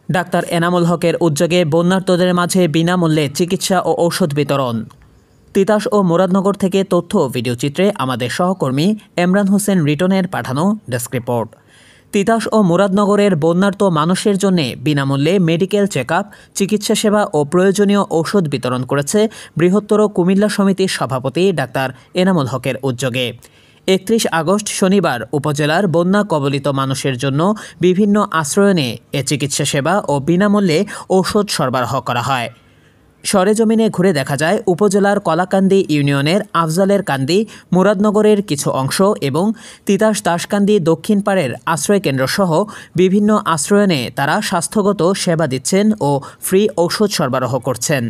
Doctor Enamul হকের উদ্যোগে বন্যার্তদের মাঝে বিনামূল্যে চিকিৎসা ও ঔষধ বিতরণ। তিতাস ও মুরাদনগর থেকে তথ্য ও ভিডিওচিত্রে আমাদের সহকর্মী এমরান হোসেন রিটনের পাঠানো ডেস্ক রিপোর্ট। তিতাস ও মুরাদনগরের বন্যার্ত মানুষের জন্য বিনামূল্যে মেডিকেল চেকআপ, চিকিৎসা সেবা ও প্রয়োজনীয় ঔষধ বিতরণ করেছে বৃহত্তর কুমিল্লা সমিতির সভাপতি ডাক্তার এনামুল হকের উদ্যোগে। 31 আগস্ট শনিবার উপজেলার বন্যা কবলিত মানুষের জন্য বিভিন্ন আশ্রয়নে এ চিকিৎসা সেবা ও বিনামূল্যে ঔষধ সরবরাহ করা হয়। সরেজমিনে ঘুরে দেখা যায় উপজেলার কলাকান্দি ইউনিয়নের আফজালের কান্দি, মুরাদনগরের কিছু অংশ এবং তিতাস দাসকান্দি দক্ষিণ পাড়ের আশ্রয়কেন্দ্রসহ বিভিন্ন আশ্রয়নে তারা স্বাস্থ্যগত সেবা দিচ্ছেন ও ফ্রি ঔষধ সরবরাহ করছেন।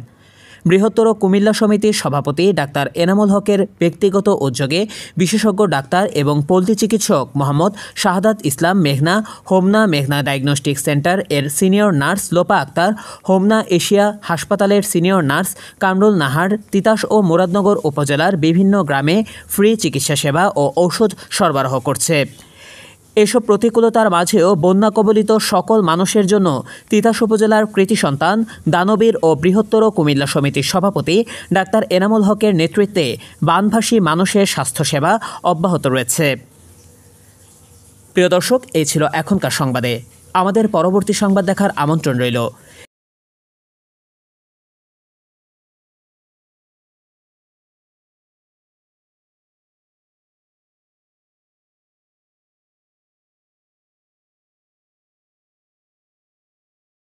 বৃহত্তর কুমিল্লা সমিতির সভাপতি ডাক্তার এনামুল হকের ব্যক্তিগত উদ্যোগে বিশেষজ্ঞ ডাক্তার এবং পল্লী চিকিৎসক মোহাম্মদ শাহাদাত ইসলাম মেঘনা, হোমনা মেঘনা ডায়াগনস্টিক সেন্টার এর senior nurse Lopa Akter, Homna Asia হাসপাতালের সিনিয়র নার্স কামরুল নাহার তিতাস ও মুরাদনগর উপজেলার বিভিন্ন গ্রামে ফ্রি চিকিৎসা সেবা ও ঔষধ সরবরাহ করছে। এসব প্রতিকূলতার মাঝেও বন্যা কবলিত সকল মানুষের জন্য তিতাস উপজেলার কৃতি সন্তান, দানবীর ও বৃহত্তর কুমিল্লা সমিতির সভাপতি ডাক্তার এনামুল হকের নেতৃত্বে বানভাসী মানুষের স্বাস্থ্যসেবা অব্যাহত রয়েছে। প্রিয় দর্শক, এই ছিল এখনকার সংবাদে। আমাদের পরবর্তী সংবাদ দেখার আমন্ত্রণ রইল।